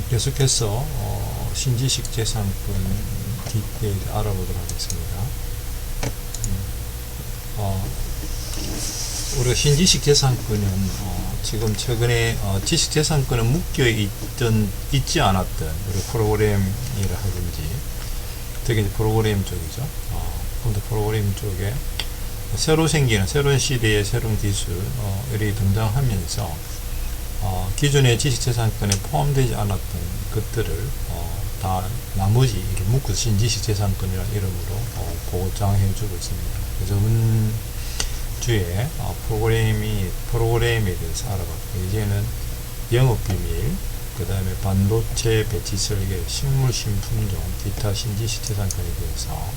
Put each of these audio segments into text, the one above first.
계속해서 신지식 재산권 디테일 알아보도록 하겠습니다. 우리가 신지식 재산권은 지금 최근에 지식재산권은 있지 않았던 우리 프로그램이라 하든지 특히 프로그램 쪽이죠. 컴퓨터 프로그램 쪽에 새로 생기는 새로운 시대의 새로운 기술이 등장하면서 기존의 지식재산권에 포함되지 않았던 것들을 다 나머지 묶어서 신지식재산권이라는 이름으로 보장해주고 있습니다. 저번 주에 프로그램에 대해서 알아봤고, 이제는 영업비밀, 그 다음에 반도체 배치 설계, 식물신품종, 기타 신지식재산권에 대해서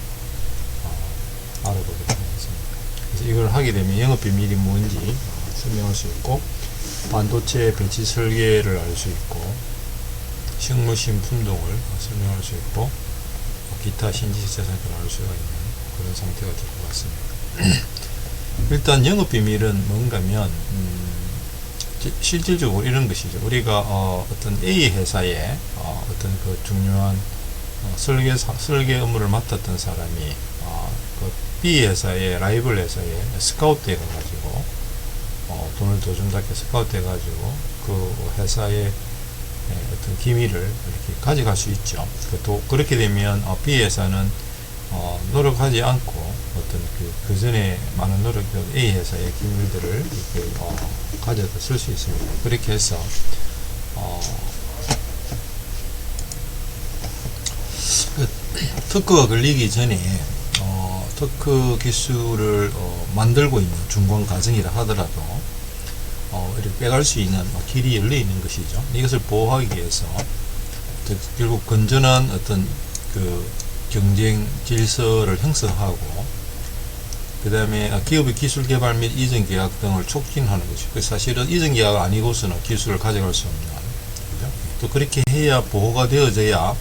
알아보도록 하겠습니다. 그래서 이걸 하게 되면 영업비밀이 뭔지 설명할 수 있고, 반도체 배치 설계를 알 수 있고, 식물신품종을 설명할 수 있고, 기타 신지식재산권을 알 수가 있는 그런 상태가 될 것 같습니다. 일단 영업비밀은 뭔가면 실질적으로 이런 것이죠. 우리가 어떤 A 회사에 어떤 그 중요한 설계 업무를 맡았던 사람이 그 B 회사에 라이벌 회사에 스카우트 해가지고 돈을 더 준다고 스카우트 해가지고 그 회사의 어떤 기밀을 이렇게 가져갈 수 있죠. 또 그렇게 되면 B 회사는 노력하지 않고 어떤 그 전에 많은 노력을 A 회사의 기밀들을 이렇게 가져다 쓸 수 있습니다. 그렇게 해서 특허가 걸리기 전에 특허 기술을 만들고 있는 중간 과정이라 하더라도 이렇게 빼갈 수 있는 길이 열려 있는 것이죠. 이것을 보호하기 위해서 결국 건전한 어떤 그 경쟁 질서를 형성하고, 그 다음에 기업의 기술 개발 및 이전 계약 등을 촉진하는 것이고, 사실은 이전 계약 아니고서는 기술을 가져갈 수 없는, 그죠? 또 그렇게 해야 보호가 되어져야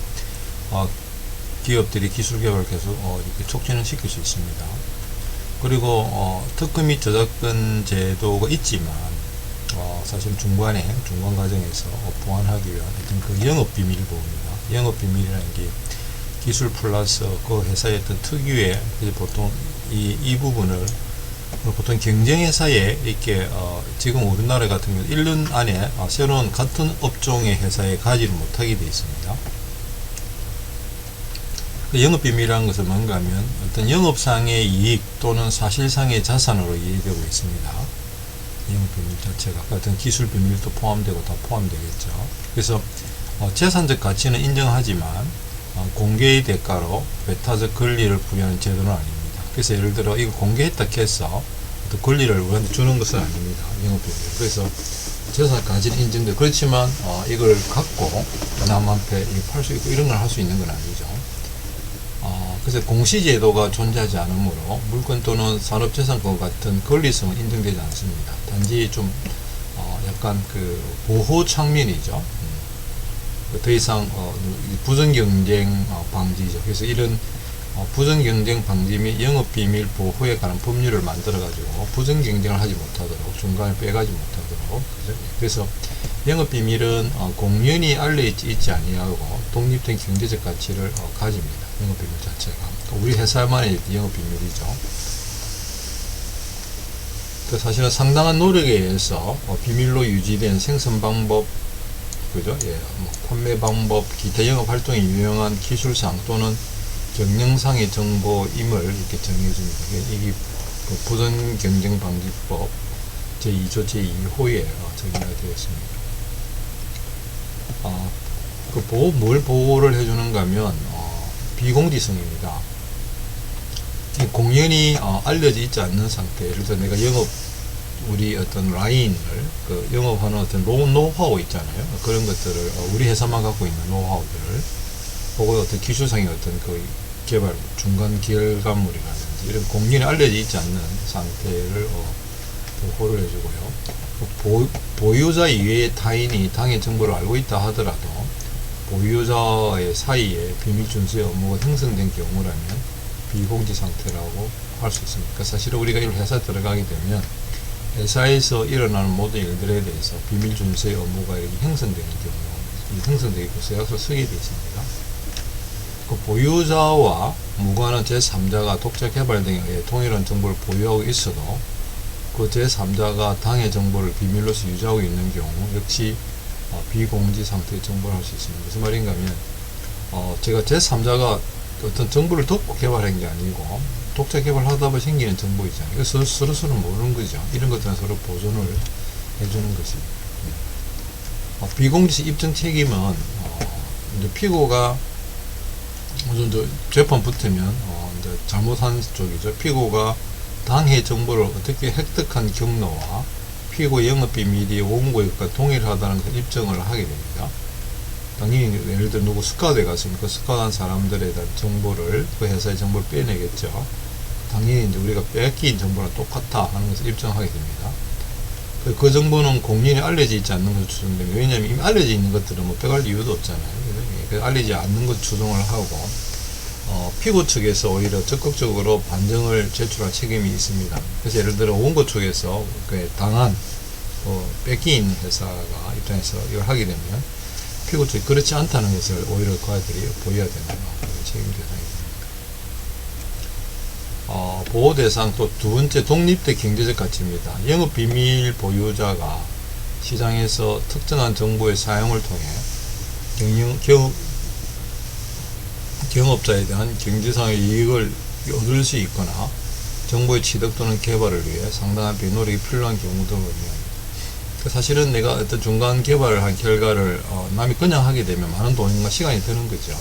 기업들이 기술 개발을 계속 이렇게 촉진을 시킬 수 있습니다. 그리고 특허 및 저작권 제도가 있지만 사실 중간 과정에서 보완하기 위한 어떤 그 영업 비밀 보호입니다. 영업 비밀이라는 게 기술 플러스 그 회사의 어떤 특유의, 보통 이 부분을 보통 경쟁회사에 이렇게 지금 우리나라 같은 경우 1년 안에 새로운 같은 업종의 회사에 가지를 못하게 되어 있습니다. 그 영업비밀이라는 것은 뭔가 하면 어떤 영업상의 이익 또는 사실상의 자산으로 이해되고 있습니다. 영업비밀 자체가 어떤 기술비밀도 포함되고 다 포함되겠죠. 그래서 재산적 가치는 인정하지만 공개의 대가로 배타적 권리를 부여하는 제도는 아닙니다. 그래서 예를 들어 이거 공개했다 해서 어떤 권리를 우리한테 주는 것은 아닙니다. 영업비밀. 그래서 재산 가치는 인정돼. 그렇지만 이걸 갖고 남한테 팔 수 있고 이런 걸 할 수 있는 건 아니죠. 그래서 공시제도가 존재하지 않으므로 물권 또는 산업재산권 같은 권리성은 인정되지 않습니다. 단지 좀 약간 그 보호 측면이죠. 더 이상 부정경쟁 방지죠. 그래서 이런 부정경쟁 방지 및 영업비밀 보호에 관한 법률을 만들어 가지고 부정경쟁을 하지 못하도록, 중간에 빼가지 못하도록. 그래서 영업비밀은 공연히 알려있지 아니하고 독립된 경제적 가치를 가집니다. 영업비밀 자체가 우리 회사만의 영업비밀이죠. 사실은 상당한 노력에 의해서 비밀로 유지된 생산 방법, 그죠? 예, 판매 방법, 기타 영업 활동에 유용한 기술상 또는 경영상의 정보임을 이렇게 정해줍니다. 이게 부정 경쟁 방지법 제2조 제2호에 정의가 되어 있습니다. 뭘 보호를 해주는가 하면 비공지성입니다. 공연히 알려져 있지 않는 상태, 예를 들어 내가 우리 어떤 라인을 영업하는 어떤 노하우 있잖아요. 그런 것들을 우리 회사만 갖고 있는 노하우들을 혹은 어떤 기술상의 어떤 그 개발 중간 결과물이라든지 이런 공연히 알려져 있지 않는 상태를 보호를 해주고요. 보유자 이외의 타인이 당의 정보를 알고 있다 하더라도 보유자의 사이에 비밀 준수의 업무가 형성된 경우라면 비공지 상태라고 할 수 있습니다. 그러니까 사실은 우리가 이 회사에 들어가게 되면 회사에서 일어나는 모든 일들에 대해서 비밀 준수의 업무가 이렇게 형성되는 경우가 형성되어 있고 서약서 쓰게 되어 있습니다. 그 보유자와 무관한 제3자가 독자 개발 등에 의해 동일한 정보를 보유하고 있어도 그 제3자가 당해 정보를 비밀로서 유지하고 있는 경우 역시 비공지 상태의 정보를 할 수 있습니다. 무슨 말인가 하면 제가 제3자가 어떤 정보를 듣고 개발한 게 아니고 독자 개발하다 보면 생기는 정보 있잖아요. 이거 서로 모르는 거죠. 이런 것들은 서로 보존을 해주는 것입니다. 비공지식 입증 책임은 이제 피고가 무슨 재판 붙으면 이제 잘못한 쪽이죠. 피고가 당해 정보를 어떻게 획득한 경로와 피고 영업 비밀이 원고의 것과 동일하다는 것을 입증을 하게 됩니다. 당연히 예를 들어 누구 스카우트에 갔으면 그 스카우트한 사람들에 대한 정보를 그 회사의 정보를 빼내겠죠. 당연히 이제 우리가 뺏긴 정보랑 똑같아 하는 것을 입증하게 됩니다. 그 정보는 공인이 알려져 있지 않는 것을 추정됩니다. 왜냐하면 이미 알려져 있는 것들은 뭐 빼갈 이유도 없잖아요. 그래서 알려지지 않는 것 추정을 하고 피고 측에서 오히려 적극적으로 반증을 제출할 책임이 있습니다. 그래서 예를 들어 원고 측에서 그 당한 뺏긴 회사가 입장에서 이걸 하게 되면 피고 측이 그렇지 않다는 것을 오히려 그 아이들이 보여야 되는 책임 대상이 됩니다. 보호 대상 또 두 번째 독립된 경제적 가치입니다. 영업 비밀 보유자가 시장에서 특정한 정보의 사용을 통해 경업자에 대한 경제상의 이익을 얻을 수 있거나 정보의 취득 또는 개발을 위해 상당한 비노력이 필요한 경우 등을 의미합니다. 사실은 내가 어떤 중간 개발을 한 결과를 남이 그냥 하게 되면 많은 돈과 시간이 드는 거죠.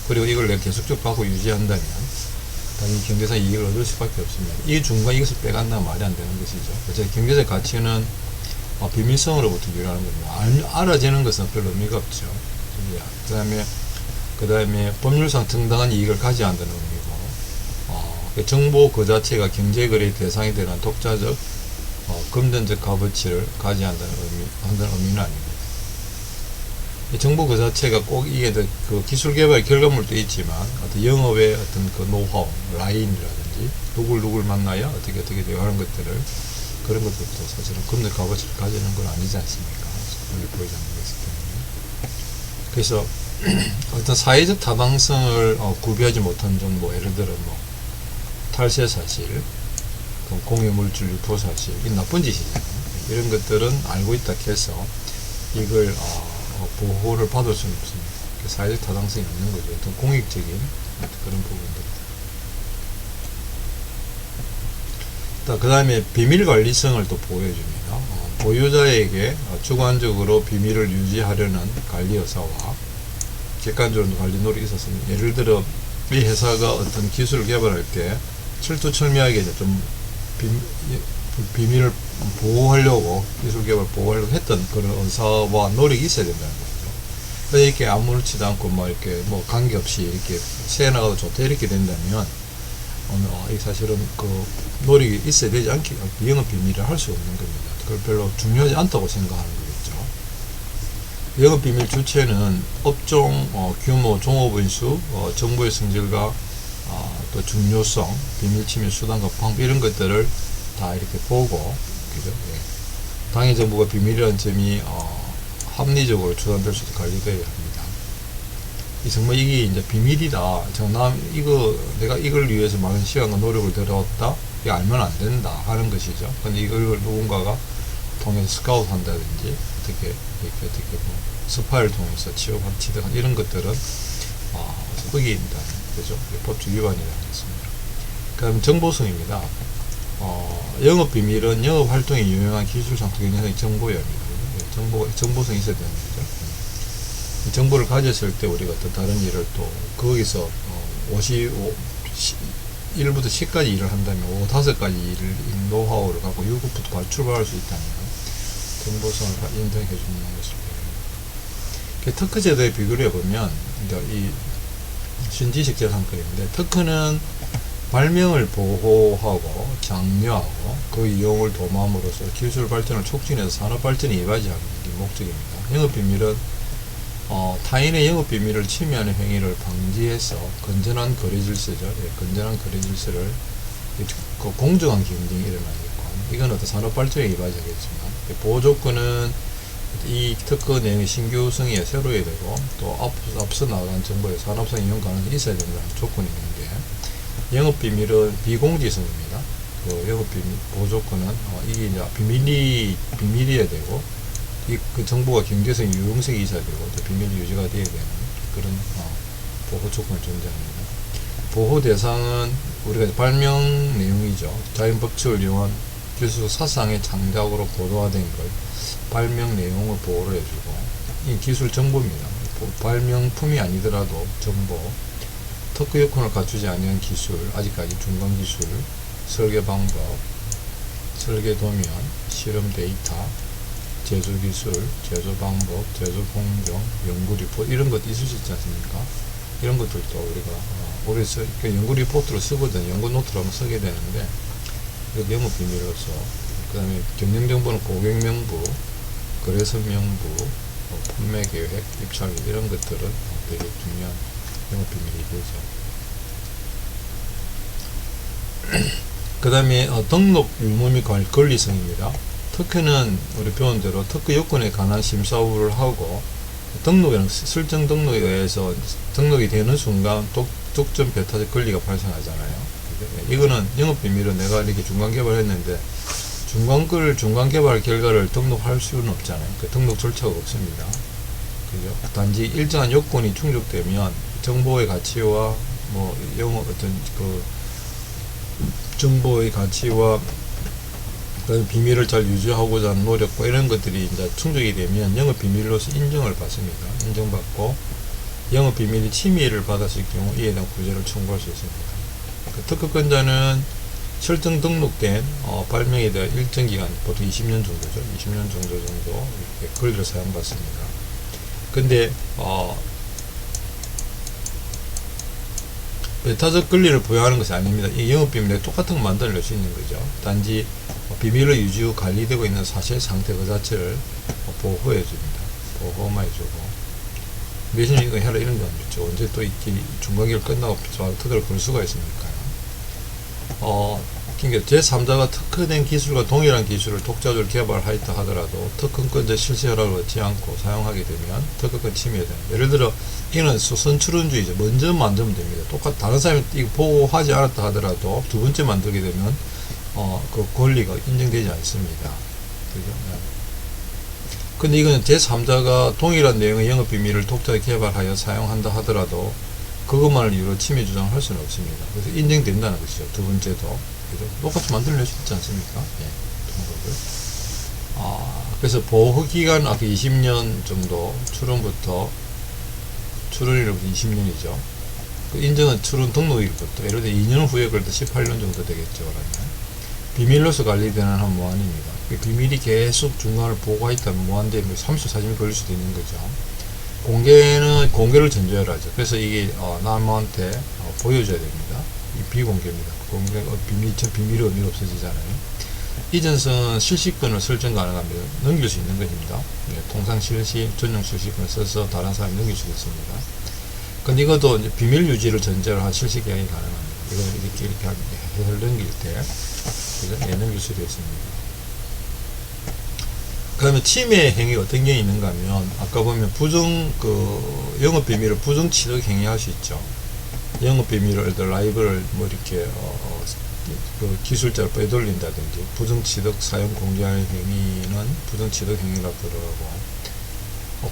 그리고 이걸 내가 계속적으로 갖고 유지한다면 당연히 경제상 이익을 얻을 수밖에 없습니다. 이 중간 이것을 빼간다면 말이 안 되는 것이죠. 그래서 경제적 가치는 비밀성으로부터 유래하는 겁니다. 알아지는 것은 별 의미가 없죠. 그 다음에 법률상 정당한 이익을 가져야 한다는 의미고, 정보 그 자체가 경제거래의 대상이 되는 독자적, 금전적 값어치를 가져야 한다는 의미는 아닙니다. 정보 그 자체가 꼭 이게 그 기술 개발 결과물도 있지만 어떤 영업의 어떤 그 노하우, 라인이라든지 누굴 만나야 어떻게 대화하는 것들을 그런 것들도 사실은 금전 값어치를 가지는 건 아니지 않습니까? 그걸 보이지 않는 것이기 때문에. 그래서 어떤 사회적 타당성을 구비하지 못한 정보, 예를 들어 뭐 탈세 사실, 공유물질 유포 사실, 이 나쁜 짓이잖아요. 이런 것들은 알고 있다 해서 이걸 보호를 받을 수는 없습니다. 사회적 타당성이 없는 거죠. 어떤 공익적인 그런 부분들입니다. 그 다음에 비밀 관리성을 또 보여줍니다. 보유자에게 주관적으로 비밀을 유지하려는 관리 의사와 객관적으로 관리 노력이 있었습니다. 예를 들어 이 회사가 어떤 기술을 개발할 때 철두철미하게 좀 비밀을 보호하려고 기술 개발 보호하려고 했던 그런 의사와 노력이 있어야 된다는 거죠. 그래서 이렇게 아무렇지도 않고 이렇게 관계없이 이렇게 새나가도 좋다 이렇게 된다면 사실은 그 노력이 있어야 되지 않게 영업 비밀을 할 수 없는 겁니다. 그걸 별로 중요하지 않다고 생각하는 거겠죠. 영업 비밀 주체는 업종, 규모, 종업원 수, 정보의 성질과 또 중요성, 비밀 침해 수단과 방법 이런 것들을 다 이렇게 보고, 그죠? 예. 당해 정보가 비밀이라는 점이 합리적으로 추산될 수 있게 관리되어야 합니다. 정말 이게 이제 비밀이다. 내가 이걸 위해서 많은 시간과 노력을 들여왔다. 이게 알면 안 된다 하는 것이죠. 근데 이걸 누군가가 통해서 스카우트 한다든지 어떻게 스파이를 통해서 취득한 이런 것들은 흑입니다. 그죠? 법적 위반이라는 것입니다. 그 다음 정보성입니다. 영업비밀은 영업활동에 유용한 기술상 특징의 정보입니다. 정보성이 있어야 되는 거죠. 이 정보를 가졌을 때 우리가 또 다른 일을 또 거기서 1부터 10까지 일을 한다면 5가지 일을 노하우를 갖고 6부터 출발할 수 있다면 정보성을 인정해 주는 것을 보입니다. 특허 제도에 비교를 해보면 이 신지식 재산권인데 특허는 발명을 보호하고 장려하고 그 이용을 도모함으로써 기술 발전을 촉진해서 산업 발전에 이바지하는 게 목적입니다. 영업비밀은 타인의 영업비밀을 침해하는 행위를 방지해서 건전한 거래 질서죠. 건전한 거래 질서를 공정한 경쟁이 일어나게끔 이건 어떤 산업 발전에 이바지하겠지만 보호 조건은 이 특허 내용이 신규 승인이 새로워야 되고 또 앞서 나간 정보의 산업상 이용 가능성이 있어야 된다는 조건이 있는데 영업비밀은 비공지성입니다. 그 영업비밀 보조건은 이게 이제 비밀이어야 되고 그 정보가 경제성 유용성이 있어야 되고 또 비밀 유지가 되어야 되는 그런 보호 조건이 존재합니다. 보호 대상은 우리가 발명 내용이죠. 자연 법칙을 이용한 기술 사상의 창작으로 보도화된 걸 발명 내용을 보호를 해주고 이 기술 정보입니다. 발명품이 아니더라도 정보, 특허 요건을 갖추지 않은 기술, 아직까지 중간 기술, 설계 방법, 설계 도면, 실험 데이터, 제조 기술, 제조 방법, 제조 공정, 연구 리포트 이런 것도 있을 수 있지 않습니까? 이런 것들도 우리가 연구 리포트로 쓰거든 연구 노트로 한번 쓰게 되는데 이거 영업 비밀로서 그 다음에 경영 정보는 고객 명부, 거래선 명부, 판매 계획, 입찰 이런 것들은 되게 중요한 영업 비밀이 되죠. 그 다음에 등록 유무 및 권리성입니다. 특허는 우리 배운 대로 특허 요건에 관한 심사를 하고 등록에는 설정 등록에 의해서 등록이 되는 순간 독점 배타적 권리가 발생하잖아요. 이거는 영업비밀은 내가 이렇게 중간 개발했는데 중간 개발 결과를 등록할 수는 없잖아요. 그 등록 절차가 없습니다. 그죠? 단지 일정한 요건이 충족되면 정보의 가치와 정보의 가치와 비밀을 잘 유지하고자 하는 노력과 이런 것들이 이제 충족이 되면 영업비밀로서 인정을 받습니다. 인정받고 영업비밀이 침해를 받았을 경우 이에 대한 구제를 청구할 수 있습니다. 그 특허권자는 설정 등록된 발명에 대한 일정 기간, 보통 20년 정도죠. 20년 정도 이렇게 권리를 사용받습니다. 근데 배타적 권리를 부여하는 것이 아닙니다. 이 영업비밀에 똑같은 거 만들어낼 수 있는 거죠. 단지 비밀로 유지 후 관리되고 있는 사실 상태 그 자체를 보호해 줍니다. 보호만 해주고 몇십 년 이거 해라 이런 거 아니죠. 언제 또 이렇게 중간기를 끝나고 특허를 걸 수가 있으니까요. 그러니까 제3자가 특허된 기술과 동일한 기술을 독자적으로 개발하였다 하더라도 특허권자 실시 허락을 얻지 않고 사용하게 되면 특허권 침해됩니다. 예를 들어 이는 선출원주의죠. 먼저 만들면 됩니다. 다른 사람이 이거 보호하지 않았다 하더라도 두 번째 만들게 되면 그 권리가 인정되지 않습니다. 그죠? 근데 이거는 제3자가 동일한 내용의 영업비밀을 독자에 개발하여 사용한다 하더라도 그것만을 이유로 침해 주장을 할 수는 없습니다. 그래서 인정된다는 것이죠. 두 번째도. 그죠? 똑같이 만들어낼 수 있지 않습니까? 예, 그래서 보호기간 아까 20년 정도, 출원일로부터 20년이죠. 그 인정은 출원 등록일부터, 예를 들어 2년 후에 그래도 18년 정도 되겠죠. 그러면. 비밀로서 관리되는 한 무한입니다. 비밀이 계속 중간을 보고가 있다면 무한대면 30, 40년 걸릴 수도 있는 거죠. 공개를 전제로 하죠. 그래서 이게 남한테 보여줘야 됩니다. 이 비공개입니다. 비밀의 의미가 없어지잖아요. 이전선 실시권을 설정 가능합니다. 넘길 수 있는 것입니다. 통상 실시, 전용 실시권을 써서 다른 사람이 넘길 수 있습니다. 근데 이것도 이제 비밀 유지를 전제로 한 실시 계약이 가능합니다. 이걸 이렇게 해설 넘길 때, 그죠? 넘길 수도 있습니다. 그러면 침해 행위 어떤 게 있는가 하면 아까 보면 영업 비밀을 부정 취득 행위할 수 있죠. 영업 비밀을 라이브를 이렇게 그 기술자를 빼돌린다든지 부정 취득 사용 공개하는 행위는 부정 취득 행위라고 그러고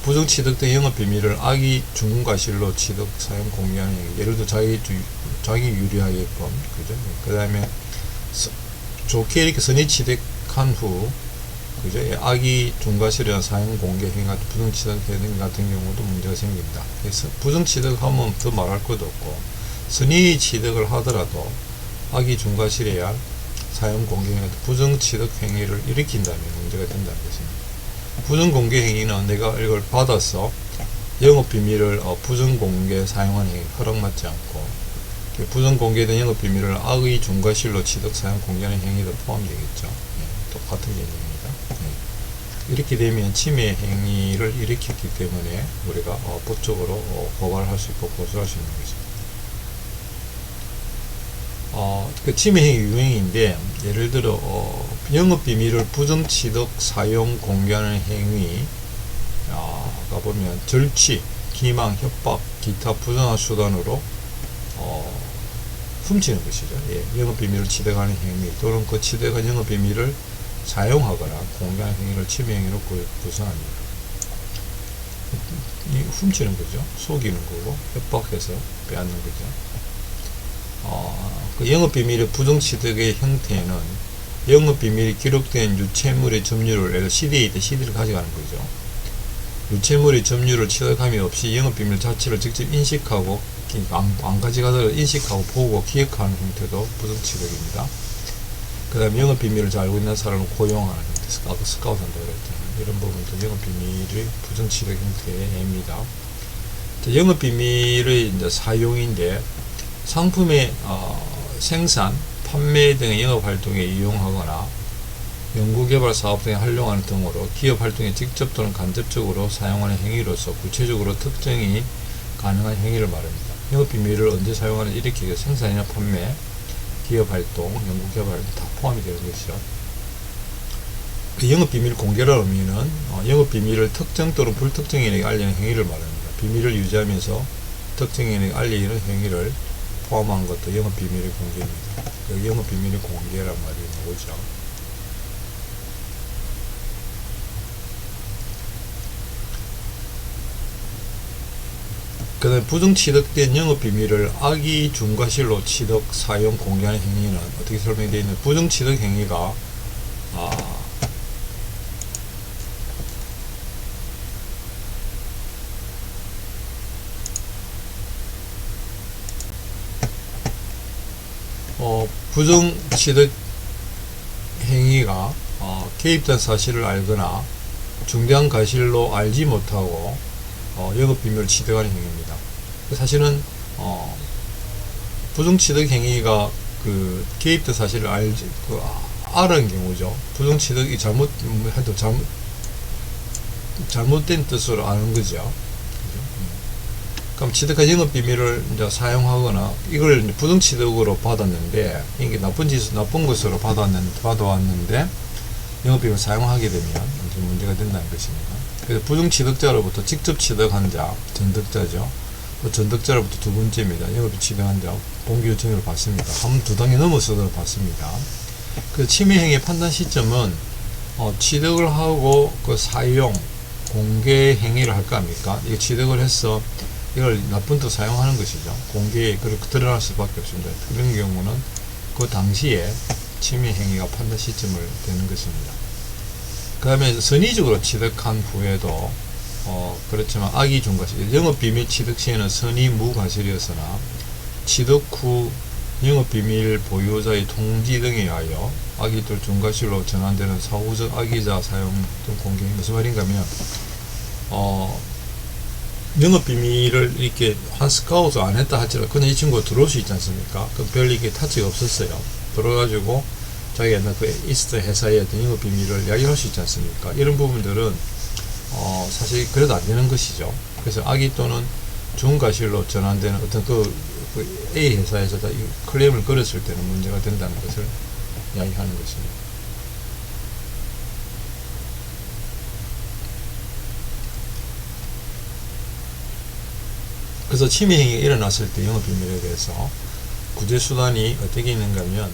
부정 취득된 영업 비밀을 악의 중과실로 취득 사용 공개하는 행위, 예를 들어 자기 유리하게끔, 그죠? 그 다음에 좋게 이렇게 선의 취득한 후, 그죠? 악의 중과실이나 사용 공개 행위 같은 부정 취득 행위 같은 경우도 문제가 생깁니다. 그래서 부정 취득하면 더 말할 것도 없고, 선의 취득을 하더라도 악의 중과실이야 사용 공개 행위 같은 부정 취득 행위를 일으킨다면 문제가 된다는 것입니다. 부정 공개 행위는 내가 이걸 받아서 영업 비밀을 부정 공개 사용하는 행위, 허락받지 않고 부정 공개된 영업 비밀을 악의 중과실로 취득 사용 공개하는 행위도 포함되겠죠. 똑같은 개념입니다. 이렇게 되면 침해 행위를 일으켰기 때문에 우리가 법적으로 고발할 수 있고 고소할 수 있는 것입니다. 그 침해 행위 유형인데, 예를 들어 영업 비밀을 부정 취득 사용 공개하는 행위, 가보면 절취, 기망, 협박, 기타 부정한 수단으로 훔치는 것이죠. 예, 영업비밀을 취득하는 행위 또는 그 취득한 영업비밀을 사용하거나 공개하는 행위를 침해 행위로 구성합니다. 훔치는 거죠. 속이는 거고 협박해서 빼앗는 거죠. 그 영업비밀의 부정취득의 형태는 영업비밀이 기록된 유체물의 점유를, 예를 CD에 있다 CD를 가져가는 거죠. 유체물의 점유를 취득함이 없이 영업비밀 자체를 직접 인식하고 안 가져가더라도 인식하고 보고 기억하는 형태도 부정취득입니다. 그 다음에 영업비밀을 잘 알고 있는 사람을 고용하는 형태, 스카우트 한다고 그랬잖아요. 이런 부분도 영업비밀의 부정취득 형태의 예입니다. 영업비밀의 이제 사용인데 상품의 생산, 판매 등의 영업활동에 이용하거나 연구개발 사업 등에 활용하는 등으로 기업활동에 직접 또는 간접적으로 사용하는 행위로서 구체적으로 특정이 가능한 행위를 말합니다. 영업비밀을 언제 사용하는지 이렇게 생산이나 판매, 기업활동, 연구개발 다 포함이 되는 것이죠. 그 영업비밀 공개라는 의미는 영업비밀을 특정 또는 불특정인에게 알리는 행위를 말합니다. 비밀을 유지하면서 특정인에게 알리는 행위를 포함한 것도 영업비밀의 공개입니다. 여기 영업비밀의 공개란 말이 나오죠. 그 다음에 부정취득된 영업비밀을 악의 중과실로 취득, 사용, 공개하는 행위는 어떻게 설명되어 있는 부정취득 행위가 부정취득 행위가 개입된 사실을 알거나 중대한 과실로 알지 못하고 영업비밀을 취득하는 행위입니다. 사실은 부정취득 행위가 그 개입된 사실을 알은 경우죠. 부정취득이 잘못된 뜻으로 아는 거죠. 그럼 취득한 영업비밀을 이제 사용하거나 이걸 이제 부정취득으로 받았는데 이게 나쁜 것으로 받아왔는데 영업비밀을 사용하게 되면 이제 문제가 된다는 것입니다. 그래서 부정취득자로부터 직접 취득한 자, 전득자죠. 그 전득자로부터 두 번째입니다. 영업비 취득한 자, 공개 요청을 받습니다. 두 단계 넘어서도 받습니다. 그 침해행위의 판단 시점은 취득을 하고 그 사용, 공개 행위를 할까 합니까? 이거 취득을 해서 이걸 나쁜 뜻 사용하는 것이죠. 공개에 그렇게 드러날 수밖에 없습니다. 그런 경우는 그 당시에 침해 행위가 판단 시점을 되는 것입니다. 그 다음에 선의적으로 취득한 후에도 그렇지만 악의 중과실, 영업비밀 취득 시에는 선의 무과실이었으나 취득 후 영업비밀 보유자의 통지 등에 의하여 악의 또 중과실로 전환되는 사후적 악의자 사용 등 공개. 무슨 말인가 하면 영업비밀을 이렇게 한 스카우트 안 했다 할지라도 그냥 이 친구가 들어올 수 있지 않습니까? 그 별 이게 타치가 없었어요. 들어가지고 자기가 옛날 그 이스트 회사의 어떤 영업비밀을 이야기할 수 있지 않습니까? 이런 부분들은 사실 그래도 안 되는 것이죠. 그래서 악의 또는 중과실로 전환되는 어떤 그 A 회사에서 클레임을 걸었을 때는 문제가 된다는 것을 이야기하는 것입니다. 그래서 침해행위가 일어났을 때 영업비밀에 대해서 구제수단이 어떻게 있는가 하면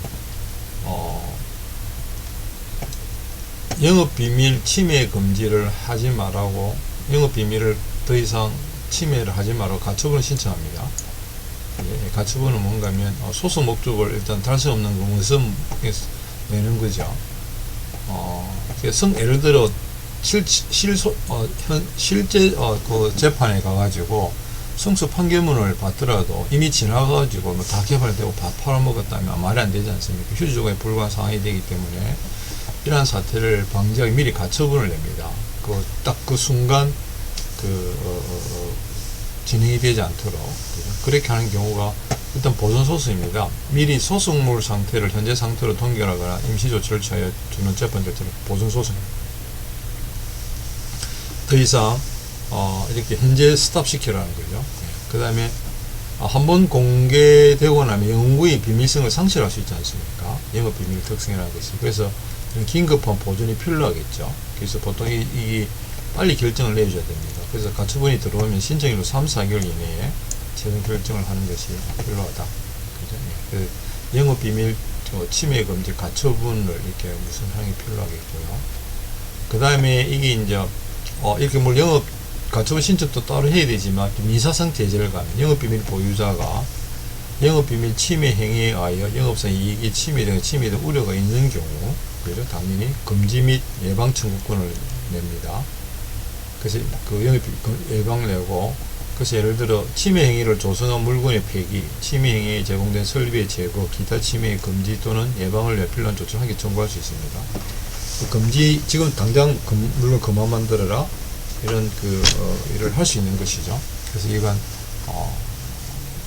영업비밀 침해 금지를 하지 말라고, 영업비밀을 더 이상 침해를 하지 말라고 가처분을 신청합니다. 예, 가처분은 뭔가 하면 소송 목적을 일단 달성 없는 공무선 내는 거죠. 예를 들어 실제 그 재판에 가가지고 승소 판결문을 받더라도 이미 지나가지고 다 개발되고 다 팔아먹었다면 말이 안 되지 않습니까? 휴지 조각에 불과한 상황이 되기 때문에 이러한 사태를 방지하기 미리 가처분을 냅니다. 딱 그 순간 진행이 되지 않도록 그렇게 하는 경우가 일단 보존소송입니다. 미리 소송물 상태를 현재 상태로 동결하거나 임시조치를 취하여 주는 재판 절차를 보존소송입니다. 더 이상 이렇게 현재 스탑시키라는 거죠. 그 다음에 한번 공개되고 나면 영구히 비밀성을 상실할 수 있지 않습니까? 영업비밀 특성이라는 것이. 그래서 긴급한 보존이 필요하겠죠. 그래서 보통 이 빨리 결정을 내줘야 됩니다. 그래서 가처분이 들어오면 신청일로 3, 4개월 이내에 최종 결정을 하는 것이 필요하다. 그죠? 그 영업비밀 침해 금지 가처분을 이렇게 무슨 하는 게 필요하겠고요. 그 다음에 이게 이제 이렇게 뭐 영업 가처분 신청도 따로 해야 되지만 민사상 제재를 가면 영업비밀 보유자가 영업비밀 침해 행위에 의하여 영업상 이익이 침해된 우려가 있는 경우, 그죠? 당연히 금지 및 예방 청구권을 냅니다. 그래서 그 영업 예방을 내고, 그래서 예를 들어 침해 행위를 조성한 물건의 폐기, 침해 행위에 제공된 설비의 제거, 기타 침해 금지 또는 예방을 위해 필요한 조치를 하게 청구할 수 있습니다. 그 금지, 지금 당장 물건 그만 만들어라, 이런 일을 할 수 있는 것이죠. 그래서 이건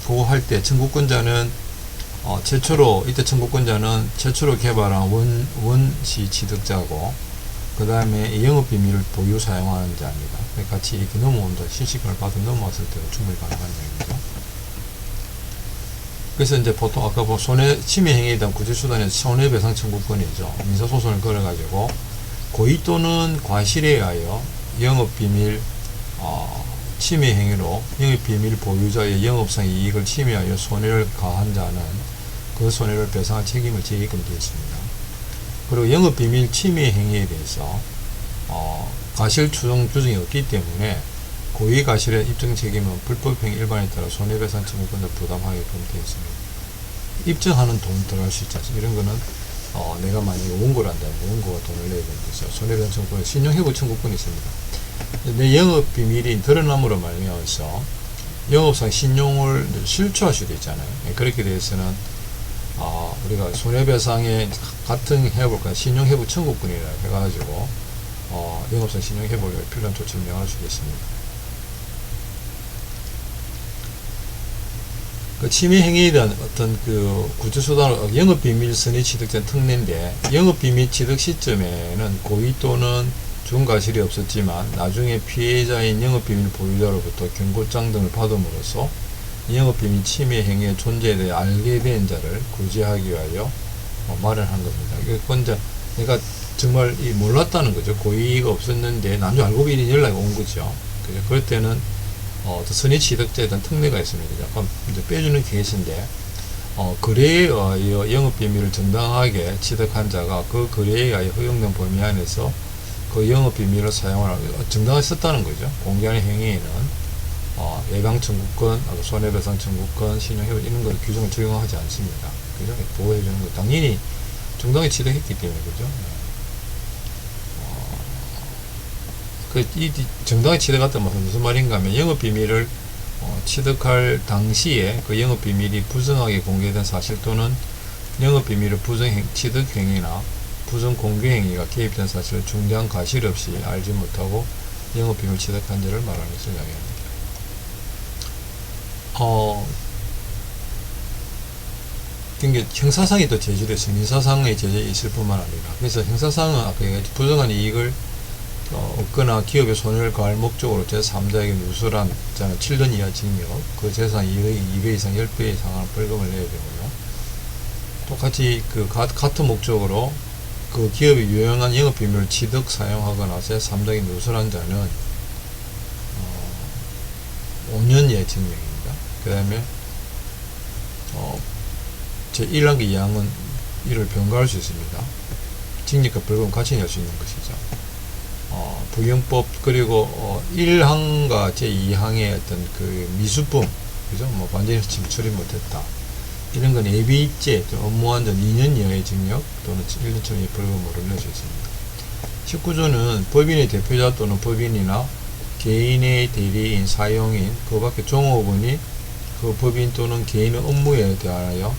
그거 할 때 청구권자는 이때 청구권자는 최초로 개발한 원시 취득자고, 그 다음에 영업비밀을 보유 사용하는 자입니다. 같이 이렇게 넘어온다. 신식권을 받아 넘어왔을 때도 충분히 가능한 얘기죠. 그래서 이제 보통 아까 침해 행위에 대한 구제수단의 손해배상 청구권이죠. 민사소송을 걸어가지고 고의 또는 과실에 의하여 영업비밀 침해 행위로 영업비밀 보유자의 영업상 이익을 침해하여 손해를 가한 자는 그 손해를 배상할 책임을 지게끔 되어 있습니다. 그리고 영업비밀 침해 행위에 대해서 과실 추정 규정이 없기 때문에 고의 과실의 입증 책임은 불법행위 일반에 따라 손해배상 청구권을 부담하게끔 되어 있습니다. 입증하는 돈 들어갈 수 있지 않습니까? 이런 거는 내가 만약에 원고를 한다면 원고가 돈을 내야 되는 거죠. 손해배상 청구권, 신용회복 청구권이 있습니다. 내 영업비밀이 드러남으로 말미암아서 영업상 신용을 실추할 수도 있잖아요. 그렇게 대해서는 우리가 손해배상의 같은 회복과 신용회복 청구권이라 해가지고 영업상 신용회복에 필요한 조치를 명할 수 있습니다. 그 침해 행위에 대한 어떤 구제수단으로 영업비밀 선의 취득자는 특례인데, 영업비밀 취득 시점에는 고의 또는 준과실이 없었지만 나중에 피해자인 영업비밀 보유자로부터 경고장 등을 받음으로써 영업비밀 침해 행위의 존재에 대해 알게 된 자를 구제하기 위하여 마련한 겁니다. 이건 이제 내가 정말 몰랐다는 거죠. 고의가 없었는데 나중에 알고 보니 연락이 온 거죠. 그죠? 그럴 때는 선의 취득자에 대한 특례가 있습니다. 약간 이제 빼주는 케이스인데, 거래에 의하여 영업비밀을 정당하게 취득한 자가 그 거래에 의하여 허용된 범위 안에서 그 영업비밀을 사용하라고 정당하게 썼다는 거죠. 공개하는 행위에는 예방 청구권, 손해배상 청구권, 신용회복 이런 거 규정을 적용하지 않습니다. 그죠? 보호해주는 거 당연히 정당하게 취득했기 때문에, 그죠? 이 정당하게 취득했다는 말은 무슨 말인가 하면 영업비밀을 취득할 당시에 그 영업비밀이 부정하게 공개된 사실 또는 영업비밀의 취득행위나 부정공개행위가 개입된 사실을 중대한 과실 없이 알지 못하고 영업비밀 취득한 자를 말하는 것을 이야기합니다. 그러니까 형사상이 또 제재돼서 민사상의 제재 있을 뿐만 아니라, 그래서 형사상은 아까 얘기했지, 부정한 이익을 얻거나 기업의 손해를 가할 목적으로 제3자에게 누설한 자는 7년 이하 징역, 그 재산 2배 이상 10배 이상의 벌금을 내야 되고요. 똑같이 같은 목적으로 그 기업이 유용한 영업비밀을 취득, 사용하거나 제3자에게 누설한 자는 5년 이하의 징역입니다. 그 다음에 제1항기 2항은 이를 병가할 수 있습니다. 징역과 벌금 같이 낼 수 있는 것이죠. 부용법, 그리고 1항과 제2항의 어떤 미수품, 그죠? 완전히 처리 못했다, 이런 건 예비입죄, 업무한전 2년 이하의 징역 또는 1년 처리 벌금으로 낼 수 있습니다. 19조는 법인의 대표자 또는 법인이나 개인의 대리인, 사용인, 그 밖에 종업원이 그 법인 또는 개인의 업무에 대하여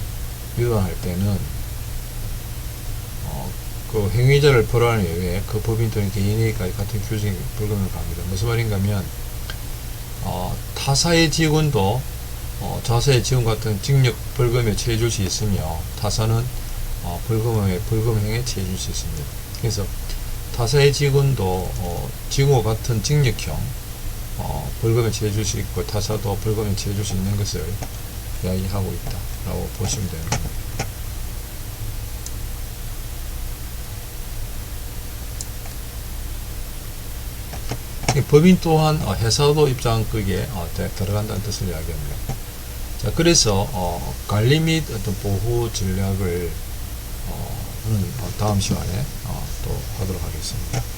위반할 때는 그 행위자를 벌하는 외에 그 법인 또는 개인에게까지 같은 규정의 벌금을 갑니다. 무슨 말인가 하면 타사의 직원도 자사의 직원 같은 징역 벌금에 처해 줄 수 있으며 타사는 벌금형에 처해 줄 수 있습니다. 그래서 타사의 직원도 직원과 같은 징역형 벌금에 처해 줄 수 있고 타사도 벌금에 처해 줄 수 있는 것을 이야기하고 있다라고 보시면 되는 겁니다. 법인 또한 회사도 입장극에 들어간다는 뜻을 이야기합니다. 자, 그래서 관리 및 어떤 보호 전략을 다음 시간에 또 하도록 하겠습니다.